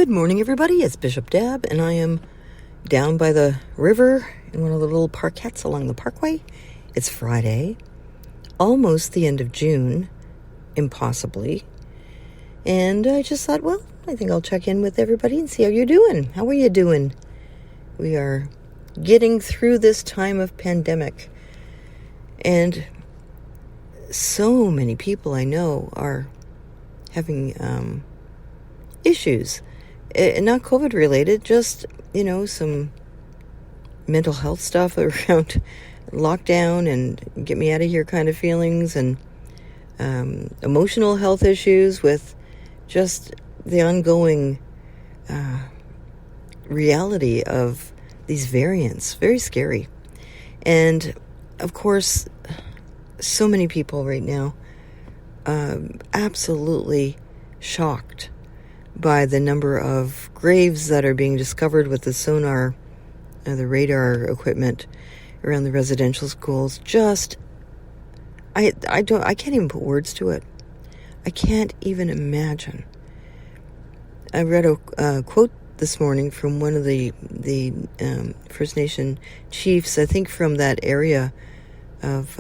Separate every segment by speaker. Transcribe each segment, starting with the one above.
Speaker 1: Good morning, everybody. It's Bishop Deb, and I am down by the river in one of the little parkettes along the parkway. It's Friday, almost the end of June, impossibly. And I just thought, well, I think I'll check in with everybody and see how you're doing. How are you doing? We are getting through this time of pandemic. And so many people I know are having issues. Not COVID related, just, some mental health stuff around lockdown and get me out of here kind of feelings, and emotional health issues with just the ongoing reality of these variants. Very scary. And of course, so many people right now absolutely shocked by the number of graves that are being discovered with the sonar, the radar equipment around the residential schools. Just, I can't even put words to it. I can't even imagine. I read a quote this morning from one of the First Nation chiefs, I think from that area of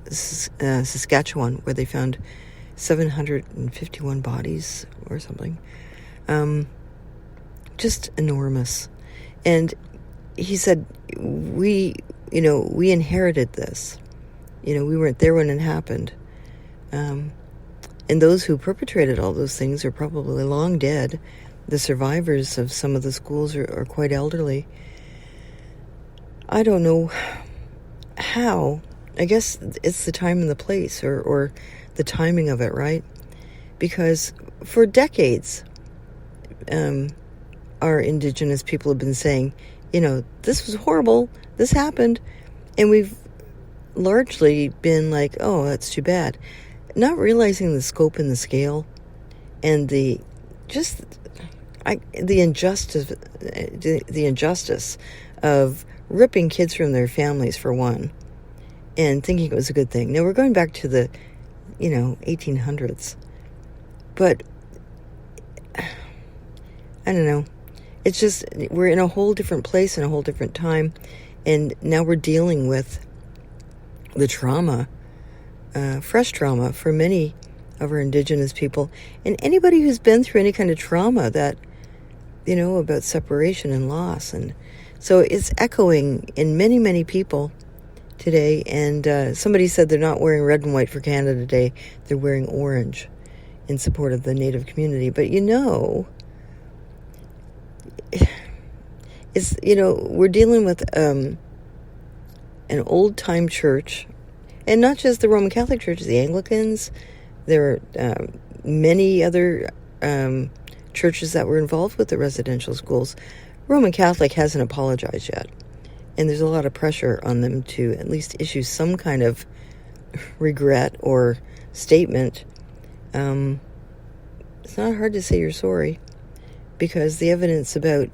Speaker 1: Saskatchewan, where they found 751 bodies or something. Just enormous. And he said, we inherited this. We weren't there when it happened. And those who perpetrated all those things are probably long dead. The survivors of some of the schools are quite elderly. I don't know how. I guess it's the time and the place, or the timing of it, right? Because for decades, our Indigenous people have been saying, this was horrible, this happened, and we've largely been like, oh, that's too bad, not realizing the scope and the scale, and the injustice of ripping kids from their families, for one, and thinking it was a good thing. Now we're going back to the 1800s. But I don't know. It's just, we're in a whole different place in a whole different time. And now we're dealing with the trauma, fresh trauma for many of our Indigenous people. And anybody who's been through any kind of trauma that, about separation and loss. And so it's echoing in many, many people today. And somebody said they're not wearing red and white for Canada Day. They're wearing orange in support of the Native community. But it's, we're dealing with an old-time church, and not just the Roman Catholic Church, the Anglicans. There are many other churches that were involved with the residential schools. Roman Catholic hasn't apologized yet, and there's a lot of pressure on them to at least issue some kind of regret or statement. It's not hard to say you're sorry, because the evidence about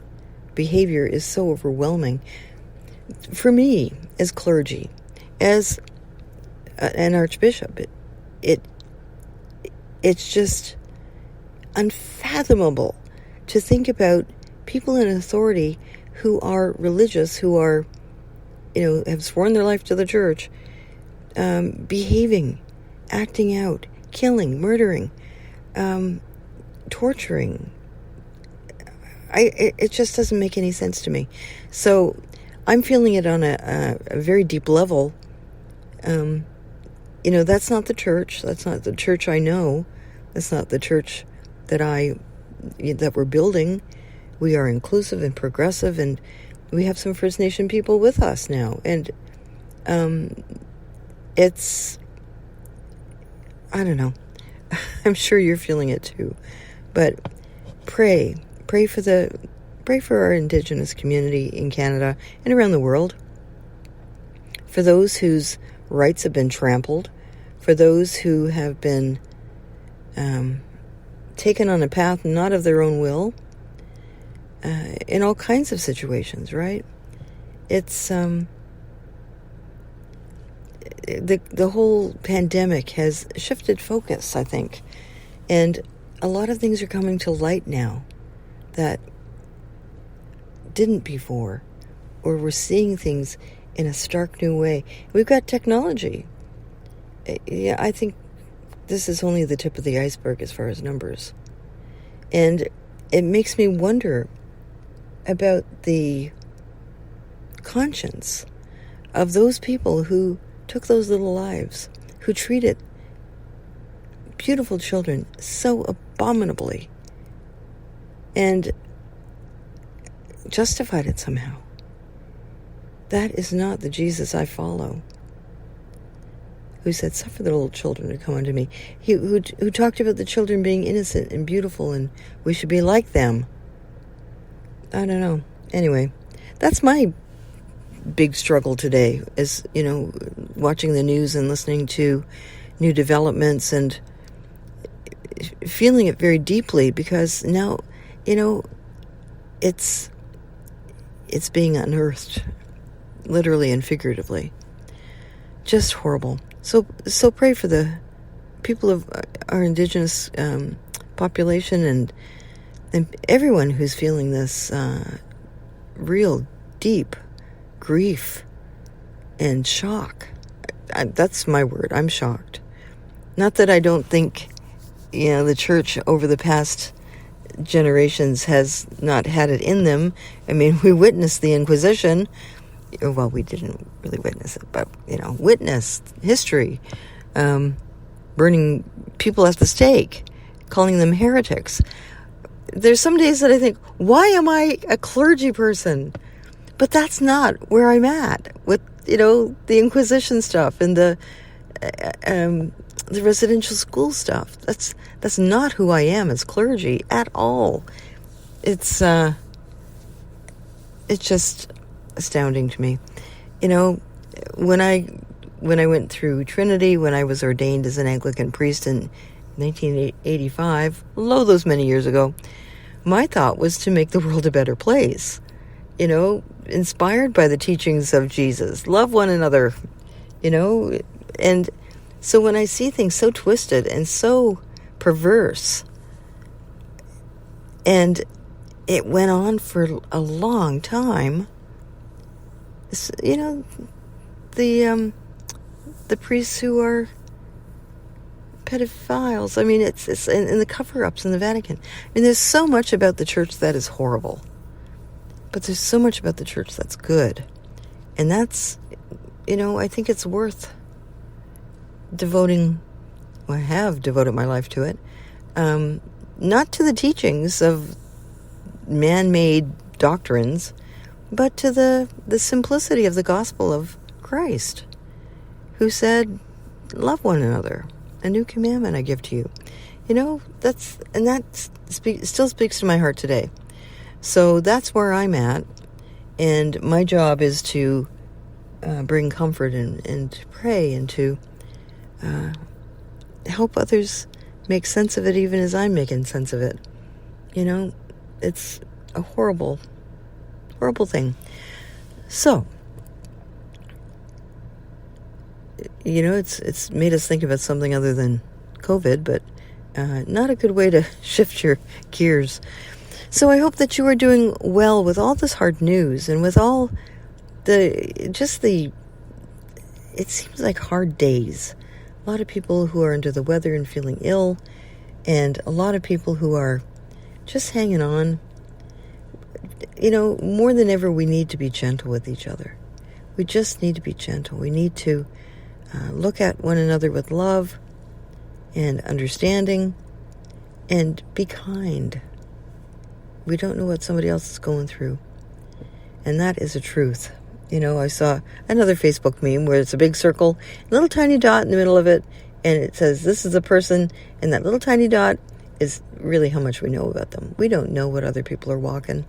Speaker 1: behavior is so overwhelming. For me, as clergy, as an archbishop, it's just unfathomable to think about people in authority who are religious, who are, have sworn their life to the church, behaving, acting out, killing, murdering, torturing. It just doesn't make any sense to me. So I'm feeling it on a very deep level. That's not the church. That's not the church I know. That's not the church that we're building. We are inclusive and progressive, and we have some First Nation people with us now. And it's, I don't know. I'm sure you're feeling it too. But pray for our Indigenous community in Canada and around the world, for those whose rights have been trampled, for those who have been taken on a path not of their own will, in all kinds of situations, right? It's the whole pandemic has shifted focus, I think. And a lot of things are coming to light now that didn't before, or we're seeing things in a stark new way. We've got technology. Yeah, I think this is only the tip of the iceberg as far as numbers. And it makes me wonder about the conscience of those people who took those little lives, who treated beautiful children so abominably and justified it somehow. That is not the Jesus I follow, who said, "Suffer the little children to come unto me." Who talked about the children being innocent and beautiful and we should be like them. I don't know. Anyway, that's my big struggle today, is, watching the news and listening to new developments and feeling it very deeply, because now, it's being unearthed, literally and figuratively. Just horrible. So pray for the people of our indigenous population and everyone who's feeling this real deep grief and shock. That's my word. I'm shocked. Not that I don't think, the church over the past generations has not had it in them. I mean, we witnessed the Inquisition. Well, we didn't really witness it, but, witnessed history, burning people at the stake, calling them heretics. There's some days that I think, why am I a clergy person? But that's not where I'm at with, the Inquisition stuff and the residential school stuff. That's not who I am as clergy at all. It's just astounding to me. When I went through Trinity, when I was ordained as an Anglican priest in 1985, those many years ago, my thought was to make the world a better place. Inspired by the teachings of Jesus. Love one another, and so when I see things so twisted and so perverse, and it went on for a long time, the priests who are pedophiles, I mean, it's in the cover-ups in the Vatican. I mean, there's so much about the church that is horrible. But there's so much about the church that's good. And that's, I think it's worth I have devoted my life to it. Not to the teachings of man-made doctrines, but to the simplicity of the gospel of Christ, who said, "Love one another. A new commandment I give to you." That still speaks to my heart today. So that's where I'm at, and my job is to bring comfort and to pray and to help others make sense of it, even as I'm making sense of it. It's a horrible, horrible thing. So, it's made us think about something other than COVID, but not a good way to shift your gears. So I hope that you are doing well with all this hard news and with all it seems like hard days. A lot of people who are under the weather and feeling ill, and a lot of people who are just hanging on. More than ever, we need to be gentle with each other. We just need to be gentle. We need to look at one another with love and understanding and be kind. We don't know what somebody else is going through. And that is a truth. I saw another Facebook meme where it's a big circle, a little tiny dot in the middle of it, and it says, "This is a person," and that little tiny dot is really how much we know about them. We don't know what other people are walking.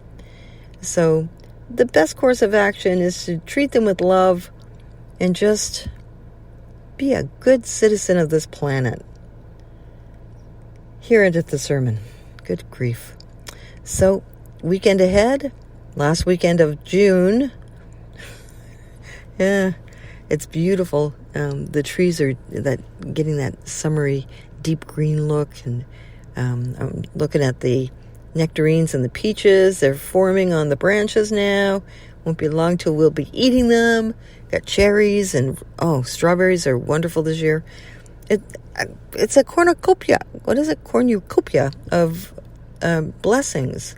Speaker 1: So the best course of action is to treat them with love and just be a good citizen of this planet. Hear it at the sermon. Good grief. So, weekend ahead, last weekend of June. Yeah, it's beautiful. The trees are getting that summery, deep green look, and I'm looking at the nectarines and the peaches. They're forming on the branches now. Won't be long till we'll be eating them. Got cherries and, strawberries are wonderful this year. It's a cornucopia. What is it? Cornucopia of blessings,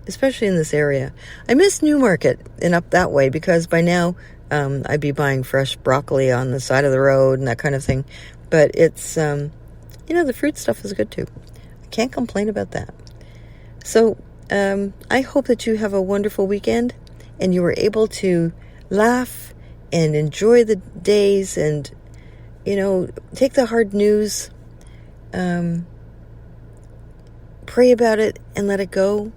Speaker 1: especially in this area. I miss Newmarket and up that way because by now I'd be buying fresh broccoli on the side of the road and that kind of thing. But it's, the fruit stuff is good too. I can't complain about that. So I hope that you have a wonderful weekend and you were able to laugh and enjoy the days and, take the hard news, pray about it and let it go.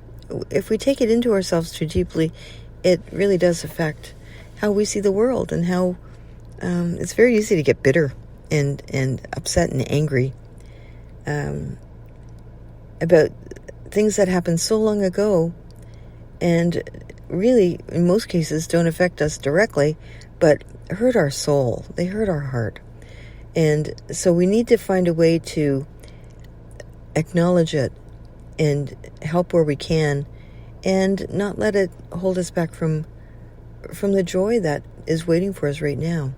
Speaker 1: If we take it into ourselves too deeply, it really does affect how we see the world and how it's very easy to get bitter and upset and angry about things that happened so long ago and really, in most cases, don't affect us directly, but hurt our soul. They hurt our heart. And so we need to find a way to acknowledge it and help where we can and not let it hold us back from the joy that is waiting for us right now.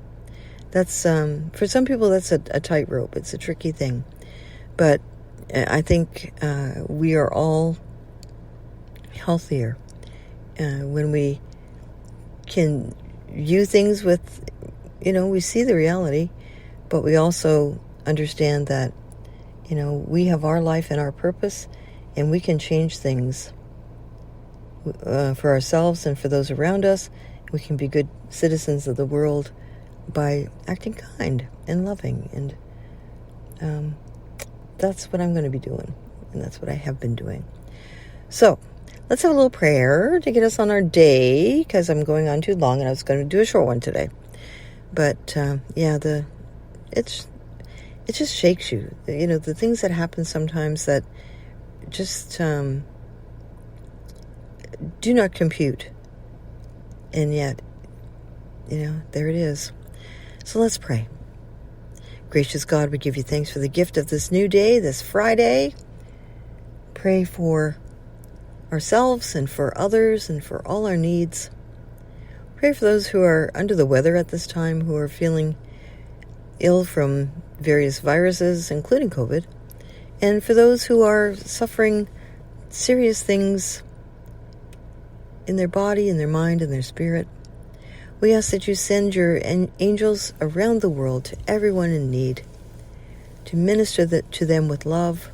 Speaker 1: That's, for some people, that's a tightrope. It's a tricky thing. But I think we are all healthier when we can view things with, we see the reality, but we also understand that, we have our life and our purpose, and we can change things for ourselves and for those around us. We can be good citizens of the world by acting kind and loving, and that's what I'm going to be doing, and that's what I have been doing. So let's have a little prayer to get us on our day, because I'm going on too long, and I was going to do a short one today. But it just shakes you. The things that happen sometimes that just do not compute, and yet, there it is. So let's pray. Gracious God, we give you thanks for the gift of this new day, this Friday. Pray for ourselves and for others and for all our needs. Pray for those who are under the weather at this time, who are feeling ill from various viruses, including COVID, and for those who are suffering serious things in their body, in their mind, in their spirit. We ask that you send your angels around the world to everyone in need, to minister to them with love,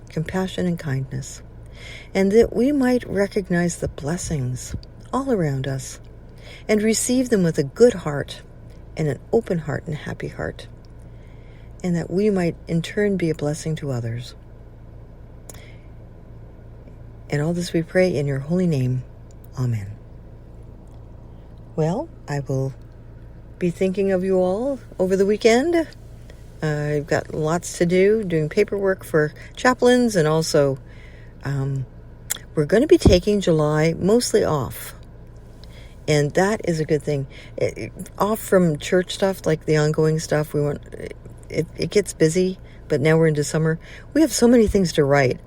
Speaker 1: compassion, and kindness, and that we might recognize the blessings all around us and receive them with a good heart and an open heart and happy heart, and that we might in turn be a blessing to others. And all this we pray in your holy name. Amen. Well, I will be thinking of you all over the weekend. I've got lots to do, doing paperwork for chaplains, and also we're going to be taking July mostly off. And that is a good thing. Off from church stuff, like the ongoing stuff. It gets busy, but now we're into summer. We have so many things to write.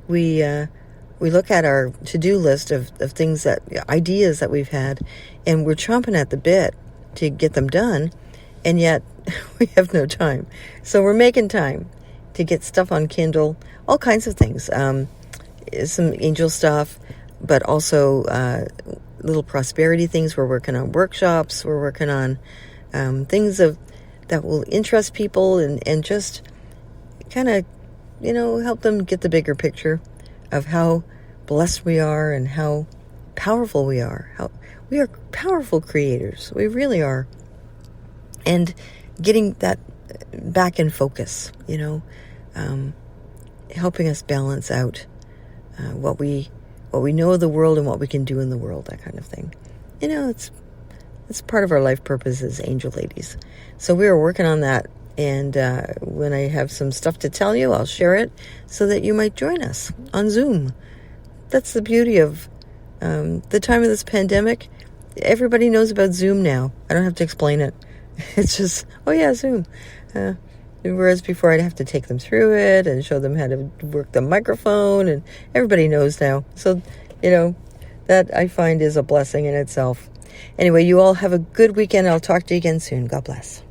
Speaker 1: We look at our to-do list of things ideas that we've had, and we're chomping at the bit to get them done, and yet we have no time. So we're making time to get stuff on Kindle, all kinds of things, some angel stuff, but also little prosperity things. We're working on workshops. We're working on things that will interest people and just kind of, help them get the bigger picture of how blessed we are and how powerful we are. How we are powerful creators. We really are. And getting that back in focus, helping us balance out what we know of the world and what we can do in the world, that kind of thing. It's part of our life purpose as angel ladies. So we are working on that. And when I have some stuff to tell you, I'll share it so that you might join us on Zoom. That's the beauty of the time of this pandemic. Everybody knows about Zoom now. I don't have to explain it. It's just, oh yeah, Zoom. Whereas before I'd have to take them through it and show them how to work the microphone, and everybody knows now. So, that I find is a blessing in itself. Anyway, you all have a good weekend. I'll talk to you again soon. God bless.